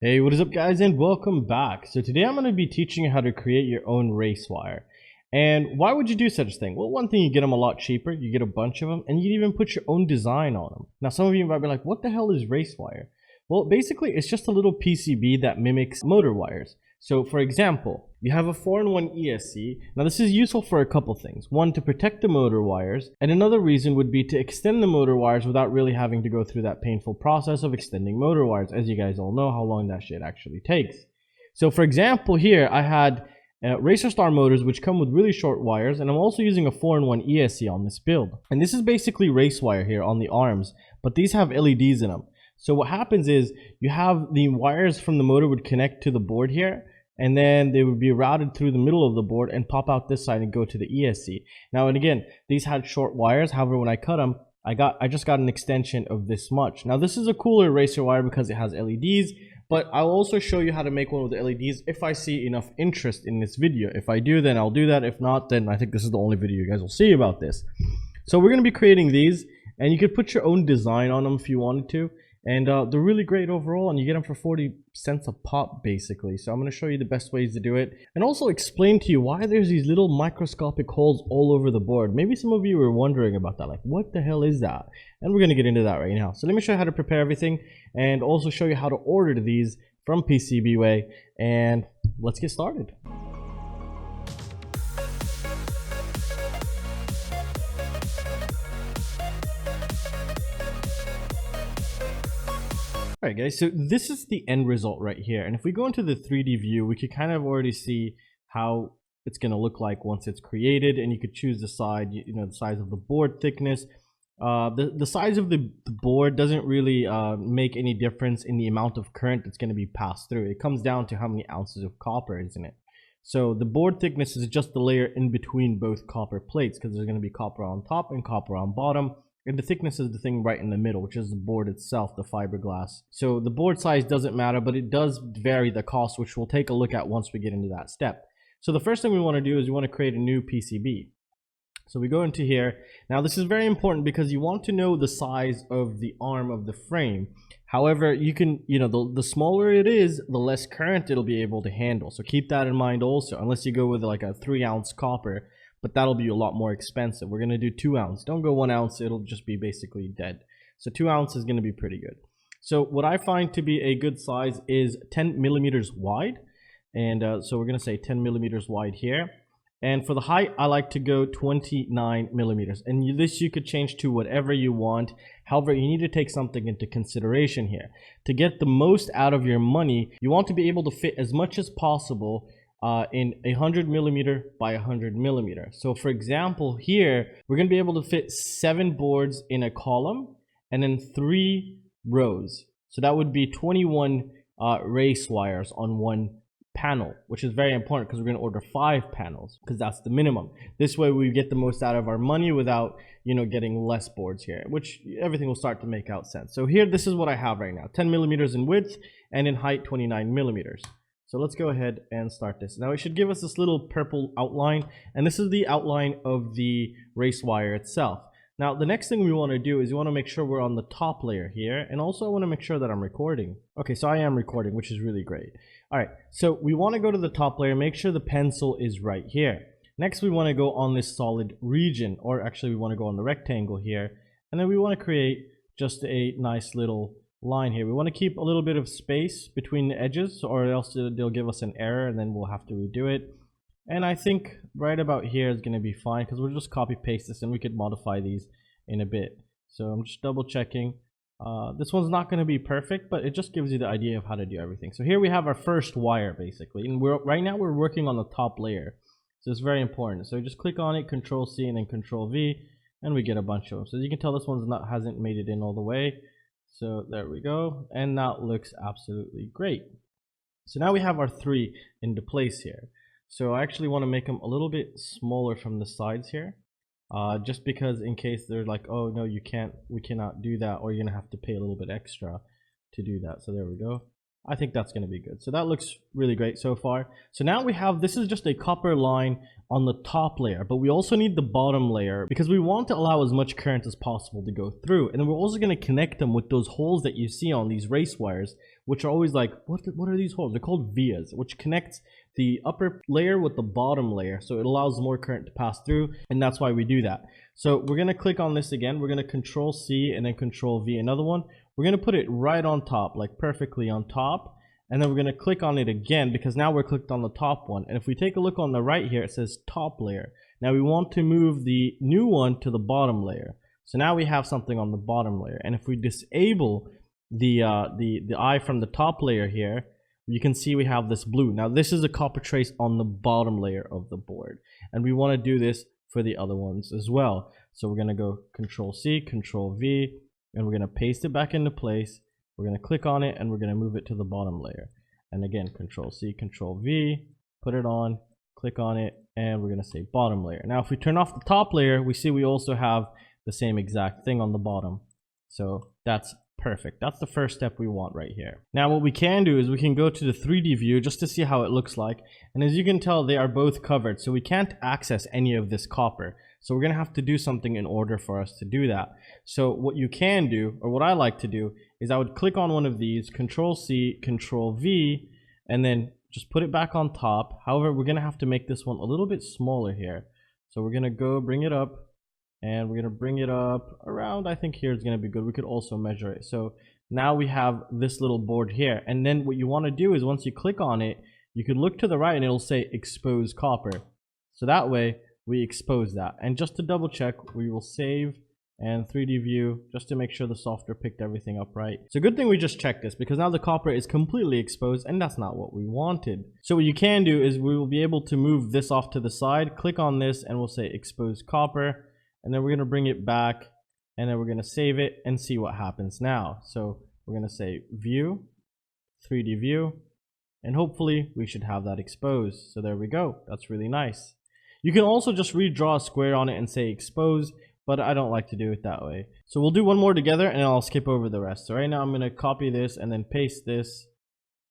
Hey, what is up guys, and welcome back. So today I'm going to be teaching you how to create your own RaceWire. And why would you do such a thing? Well, one thing, you get them a lot cheaper, you get a bunch of them, and you can even put your own design on them. Now some of you might be like, what the hell is RaceWire? Well, basically it's just a little PCB that mimics motor wires. So for example, you have a 4-in-1 ESC. Now this is useful for a couple things. One, to protect the motor wires, and another reason would be to extend the motor wires without really having to go through that painful process of extending motor wires, as you guys all know how long that shit actually takes. So for example, here I had Racer Star motors which come with really short wires, and I'm also using a 4-in-1 ESC on this build. And this is basically RaceWire here on the arms, but these have LEDs in them. So what happens is you have the wires from the motor would connect to the board here, and then they would be routed through the middle of the board and pop out this side and go to the ESC. Now, and again, these had short wires. However, when I cut them, I just got an extension of this much. Now, this is a cooler racer wire because it has LEDs, but I'll also show you how to make one with the LEDs if I see enough interest in this video. If I do, then I'll do that. If not, then I think this is the only video you guys will see about this. So we're going to be creating these, and you could put your own design on them if you wanted to. And they're really great overall, and you get them for 40 cents a pop basically. So I'm going to show you the best ways to do it, and also explain to you why there's these little microscopic holes all over the board. Maybe some of you were wondering about that, like what the hell is that? And we're going to get into that right now. So let me show you how to prepare everything, and also show you how to order these from PCBWay, and let's get started. Alright guys, so this is the end result right here, and if we go into the 3D view, we could kind of already see how it's going to look like once it's created, and you could choose the side, the size of the board thickness. The size of the board doesn't really make any difference in the amount of current that's going to be passed through. It comes down to how many ounces of copper is in it. So the board thickness is just the layer in between both copper plates, because there's going to be copper on top and copper on bottom. And the thickness is the thing right in the middle, which is the board itself, the fiberglass. So the board size doesn't matter, but it does vary the cost, which we'll take a look at once we get into that step. So the first thing we want to do is we want to create a new PCB. So we go into here. Now this is very important because you want to know the size of the arm of the frame. However, you can, the smaller it is, the less current it'll be able to handle. So keep that in mind also, unless you go with like a 3-ounce copper. But that'll be a lot more expensive. We're going to do 2 ounce. Don't go 1 ounce. It'll just be basically dead. So 2 ounce is going to be pretty good. So what I find to be a good size is 10 millimeters wide. And so we're going to say 10 millimeters wide here. And for the height, I like to go 29 millimeters. And this you could change to whatever you want. However, you need to take something into consideration here. To get the most out of your money, you want to be able to fit as much as possible in 100 millimeter by 100 millimeter. So for example, here we're going to be able to fit 7 boards in a column and then 3 rows. So that would be 21 race wires on one panel, which is very important because we're going to order 5 panels because that's the minimum. This way we get the most out of our money without getting less boards here, which everything will start to make out sense. So here, this is what I have right now: 10 millimeters in width and in height 29 millimeters. So let's go ahead and start this. Now it should give us this little purple outline, and this is the outline of the race wire itself. Now the next thing we want to do is we want to make sure we're on the top layer here, and also I want to make sure that I'm recording. Okay, so I am recording, which is really great. Alright, so we want to go to the top layer, make sure the pencil is right here. Next we want to go on this solid region, or actually we want to go on the rectangle here, and then we want to create just a nice little line here. We want to keep a little bit of space between the edges, or else they'll give us an error and then we'll have to redo it. And I think right about here is going to be fine because we'll just copy paste this and we could modify these in a bit. So I'm just double checking. This one's not going to be perfect, but it just gives you the idea of how to do everything. So here we have our first wire basically, and right now we're working on the top layer, so it's very important. So just click on it, Control C and then Control V, and we get a bunch of them. So you can tell this one's hasn't made it in all the way. So there we go, and that looks absolutely great. So now we have our 3 into place here. So I actually want to make them a little bit smaller from the sides here, just because in case they're like, oh no, we cannot do that, or you're gonna have to pay a little bit extra to do that. So there we go. I think that's going to be good. So that looks really great so far. So now we have, this is just a copper line on the top layer, but we also need the bottom layer because we want to allow as much current as possible to go through. And then we're also going to connect them with those holes that you see on these race wires, which are always like, what are these holes? They're called vias, which connects the upper layer with the bottom layer. So it allows more current to pass through. And that's why we do that. So we're going to click on this again. We're going to Control C and then Control V, another one. We're going to put it right on top, like perfectly on top. And then we're going to click on it again because now we're clicked on the top one. And if we take a look on the right here, it says top layer. Now we want to move the new one to the bottom layer. So now we have something on the bottom layer. And if we disable the eye from the top layer here, you can see we have this blue. Now this is a copper trace on the bottom layer of the board. And we want to do this for the other ones as well. So we're going to go Control C, Control V, and we're going to paste it back into place. We're going to click on it and we're going to move it to the bottom layer. And again, Control C, Control V, put it on, click on it, and we're going to say bottom layer. Now, if we turn off the top layer, we see we also have the same exact thing on the bottom. So that's perfect. That's the first step we want right here. Now, what we can do is we can go to the 3D view just to see how it looks like. And as you can tell, they are both covered. So we can't access any of this copper. So we're going to have to do something in order for us to do that. So what you can do, or what I like to do, is I would click on one of these, Control C, Control V, and then just put it back on top. However, we're going to have to make this one a little bit smaller here. So we're going to go bring it up, and we're going to bring it up around, I think here is going to be good. We could also measure it. So now we have this little board here. And then what you want to do is once you click on it, you can look to the right and it'll say expose copper. So that way we expose that. And just to double check, we will save and 3D view just to make sure the software picked everything up right. It's a good thing we just checked this because now the copper is completely exposed and that's not what we wanted. So what you can do is we will be able to move this off to the side, click on this and we'll say expose copper, and then we're going to bring it back and then we're going to save it and see what happens now. So we're going to say view, 3D view, and hopefully we should have that exposed. So there we go. That's really nice. You can also just redraw a square on it and say expose, but I don't like to do it that way. So we'll do one more together and I'll skip over the rest. So right now I'm going to copy this and then paste this,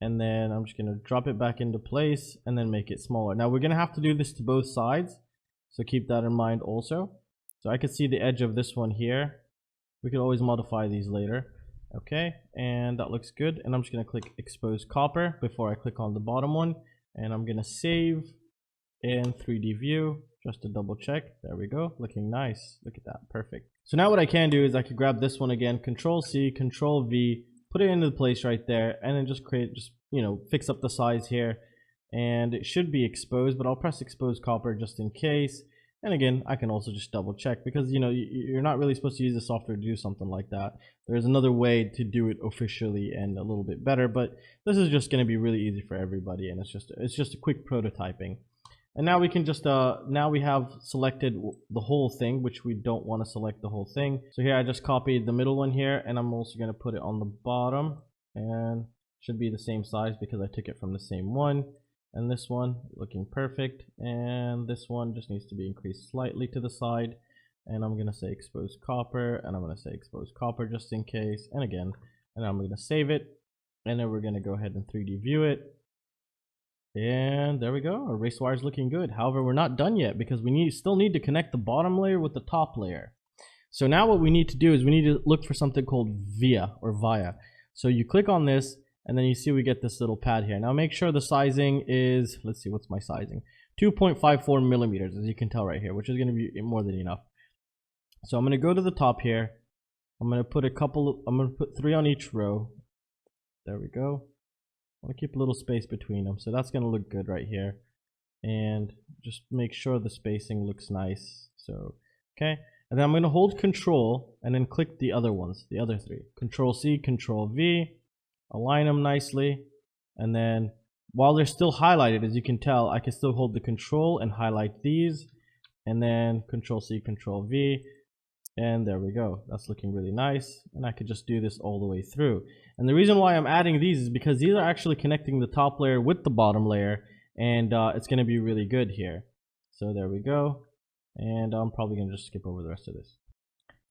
and then I'm just going to drop it back into place and then make it smaller. Now we're going to have to do this to both sides, so keep that in mind also. So I could see the edge of this one here. We could always modify these later. Okay, and that looks good. And I'm just going to click expose copper before I click on the bottom one, and I'm going to save in 3D view just to double check. There we go, looking nice. Look at that, perfect. So now what I can do is I could grab this one again, Control C, Control V, put it into place right there, and then just fix up the size here, and it should be exposed, but I'll press expose copper just in case. And again, I can also just double check because you're not really supposed to use the software to do something like that. There's another way to do it officially and a little bit better, but this is just going to be really easy for everybody, and it's just a quick prototyping. And now we can just, now we have selected the whole thing, which we don't want to select the whole thing. So here I just copied the middle one here, and I'm also going to put it on the bottom, and should be the same size because I took it from the same one. And this one looking perfect, and this one just needs to be increased slightly to the side. And I'm going to say expose copper, and I'm going to say expose copper just in case, and again, and I'm going to save it, and then we're going to go ahead and 3D view it. And there we go, our RaceWire is looking good. However, we're not done yet because we still need to connect the bottom layer with the top layer. So now what we need to do is we need to look for something called via. So you click on this, and then you see we get this little pad here. Now make sure the sizing is, let's see, what's my sizing? 2.54 millimeters, as you can tell right here, which is going to be more than enough. So I'm going to go to the top here. I'm going to put I'm going to put 3 on each row. There we go. I want to keep a little space between them, so that's going to look good right here. And just make sure the spacing looks nice. So, okay. And then I'm going to hold Control and then click the other ones, the other 3. Control C, Control V. Align them nicely, and then while they're still highlighted, as you can tell, I can still hold the Control and highlight these, and then Control C, Control V, and there we go. That's looking really nice, and I could just do this all the way through. And the reason why I'm adding these is because these are actually connecting the top layer with the bottom layer, and it's going to be really good here. So there we go, and I'm probably going to just skip over the rest of this.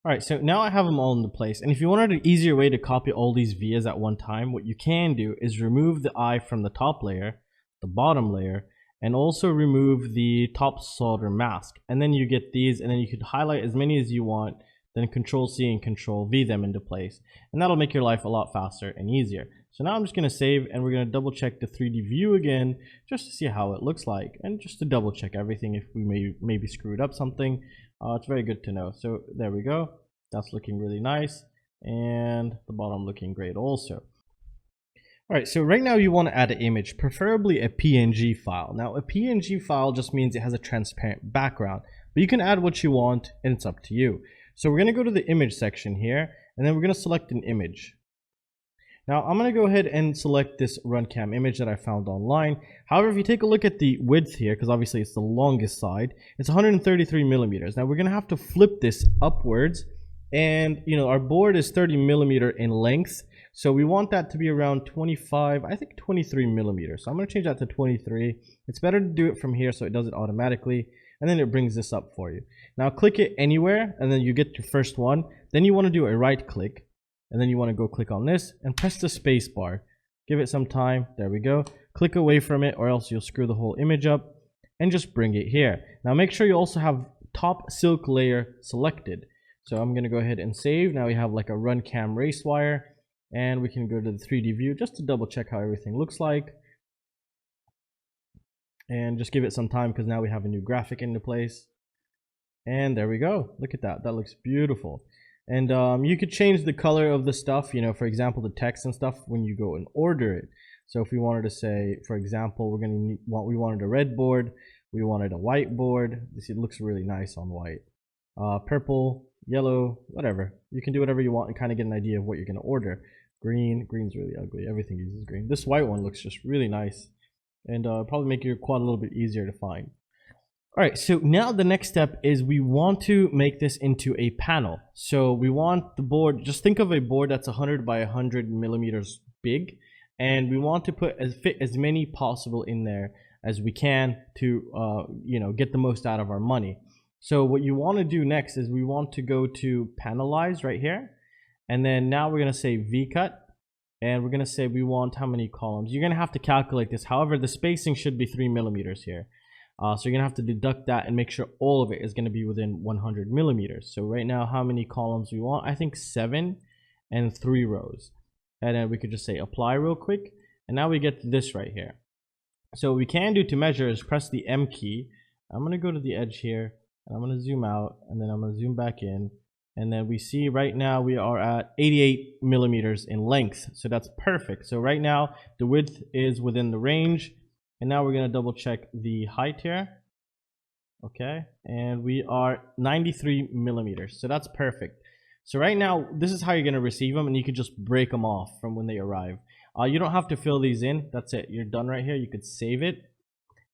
All right, so now I have them all into place. And if you wanted an easier way to copy all these vias at one time, what you can do is remove the eye from the top layer, the bottom layer, and also remove the top solder mask. And then you get these, and then you could highlight as many as you want, then Control C and Control V them into place. And that'll make your life a lot faster and easier. So now I'm just gonna save, and we're gonna double check the 3D view again, just to see how it looks like, and just to double check everything if we maybe screwed up something. It's very good to know. So there we go. That's looking really nice. And the bottom looking great also. All right, so right now you want to add an image, preferably a PNG file. Now a PNG file just means it has a transparent background, but you can add what you want and it's up to you. So we're going to go to the image section here, and then we're going to select an image. Now I'm going to go ahead and select this runcam image that I found online. However, if you take a look at the width here, because obviously it's the longest side, it's 133 millimeters. Now we're going to have to flip this upwards, and you know, our board is 30 millimeter in length. So we want that to be around 25, I think 23 millimeters. So I'm going to change that to 23. It's better to do it from here so it does it automatically. And then it brings this up for you. Now click it anywhere, and then you get your first one. Then you want to do a right click. And then you want to go click on this and press the space bar. Give it some time. There we go. Click away from it, or else you'll screw the whole image up, and just bring it here. Now make sure you also have top silk layer selected. So I'm going to go ahead and save. Now we have like a runcam RaceWire, and we can go to the 3D view just to double check how everything looks like. And just give it some time, because now we have a new graphic into place. And there we go. Look at that. That looks beautiful. And you could change the color of the stuff, you know, for example, the text and stuff when you go and order it. So if we wanted to say, for example, we wanted a red board, we wanted a white board. It looks really nice on white. Purple, yellow, whatever. You can do whatever you want and kind of get an idea of what you're going to order. Green's really ugly. Everything uses green. This white one looks just really nice, and probably make your quad a little bit easier to find. All right, so now the next step is we want to make this into a panel. So we want the board, just think of a board that's 100 by 100 millimeters big, and we want to fit as many possible in there as we can to you know, get the most out of our money. So what you want to do next is we want to go to Panelize right here, and then now we're going to say VCut, and we're going to say we want how many columns. You're going to have to calculate this. However, the spacing should be 3 millimeters here. So you're going to have to deduct that and make sure all of it is going to be within 100 millimeters. So right now, how many columns we want? I think 7 and 3 rows. And then we could just say apply real quick. And now we get to this right here. So what we can do to measure is press the M key. I'm going to go to the edge here, and I'm going to zoom out, and then I'm going to zoom back in. And then we see right now we are at 88 millimeters in length. So that's perfect. So right now the width is within the range. And now we're going to double check the height here. Okay. And we are 93 millimeters. So that's perfect. So right now, this is how you're going to receive them, and you could just break them off from when they arrive. You don't have to fill these in. That's it. You're done right here. You could save it.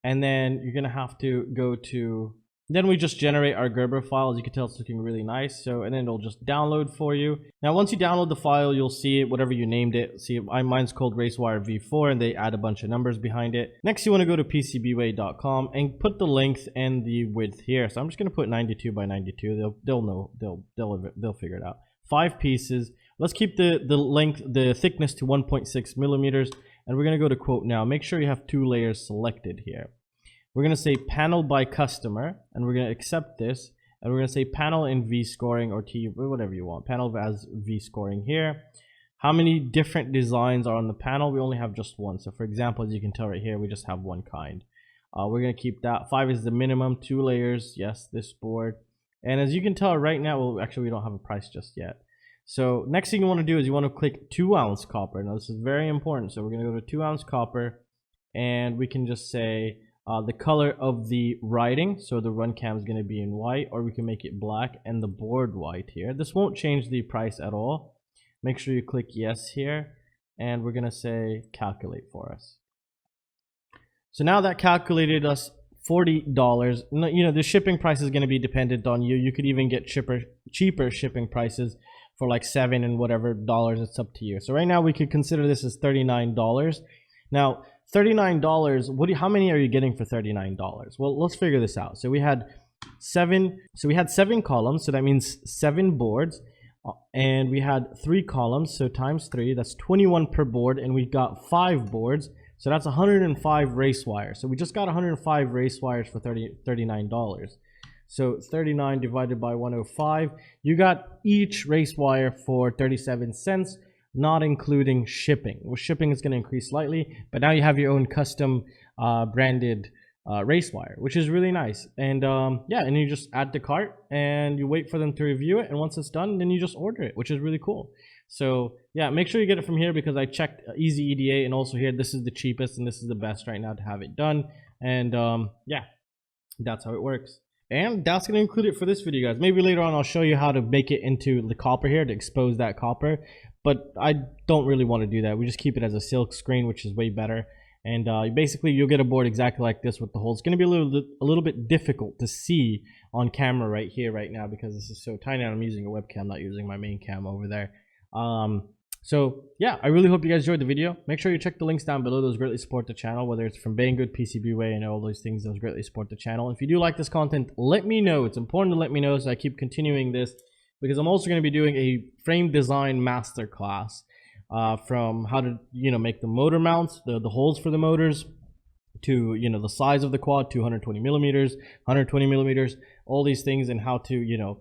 And then you're going to have to go to, then we just generate our Gerber file. As you can tell, it's looking really nice. So, and then it'll just download for you. Now, once you download the file, you'll see it, whatever you named it. See, mine's called RaceWire V4, and they add a bunch of numbers behind it. Next, you want to go to PCBWay.com and put the length and the width here. So I'm just going to put 92 by 92. They'll know. They'll figure it out. 5 pieces. Let's keep the thickness to 1.6 millimeters, and we're going to go to quote now. Make sure you have 2 layers selected here. We're going to say panel by customer, and we're going to accept this, and we're going to say panel in V scoring or T, whatever you want. Panel as V scoring here. How many different designs are on the panel? We only have just one. So for example, as you can tell right here, we just have one kind. We're going to keep that. 5 is the minimum, 2 layers. Yes, this board. And as you can tell right now, well, actually we don't have a price just yet. So next thing you want to do is you want to click 2-ounce copper. Now this is very important. So we're going to go to 2-ounce copper, and we can just say the color of the writing. So the runcam is going to be in white, or we can make it black and the board white here. This won't change the price at all. Make sure you click yes here, and we're going to say calculate for us. So now that calculated us $40. You know, the shipping price is going to be dependent on you. You could even get cheaper shipping prices for like $7 and whatever dollars. It's up to you. So right now we could consider this as $39. Now $39, how many are you getting for $39? Well, let's figure this out. So we had 7. So we had 7 columns, so that means 7 boards. And we had 3 columns, so times 3, that's 21 per board, and we got 5 boards, so that's 105 race wires. So we just got 105 race wires for $39. So 39 divided by 105, you got each race wire for 37 cents, not including shipping. Well, shipping is going to increase slightly, but now you have your own custom branded race wire, which is really nice. And yeah, and you just add the cart and you wait for them to review it, and once it's done, then you just order it, which is really cool. So yeah, make sure you get it from here, because I checked Easy EDA, and also here this is the cheapest and this is the best right now to have it done. And yeah, that's how it works. And that's going to include it for this video, guys. Maybe later on I'll show you how to make it into the copper here, to expose that copper, but I don't really want to do that. We just keep it as a silk screen, which is way better. And basically you'll get a board exactly like this with the holes. It's going to be a little bit difficult to see on camera right here right now, because this is so tiny and I'm using a webcam, not using my main cam over there. So yeah, I really hope you guys enjoyed the video. Make sure you check the links down below. Those greatly support the channel, whether it's from Banggood, PCBWay, and all those things. Those greatly support the channel. If you do like this content, let me know. It's important to let me know so I keep continuing this, because I'm also going to be doing a frame design masterclass from how to, make the motor mounts, the holes for the motors, to, the size of the quad, 220 millimeters, 120 millimeters, all these things, and how to,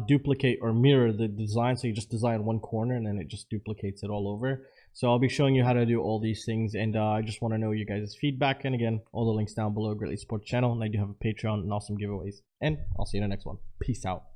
duplicate or mirror the design. So you just design one corner and then it just duplicates it all over. So I'll be showing you how to do all these things, and I just want to know you guys' feedback. And again, all the links down below greatly support the channel, and I do have a Patreon and awesome giveaways. And I'll see you in the next one. Peace out.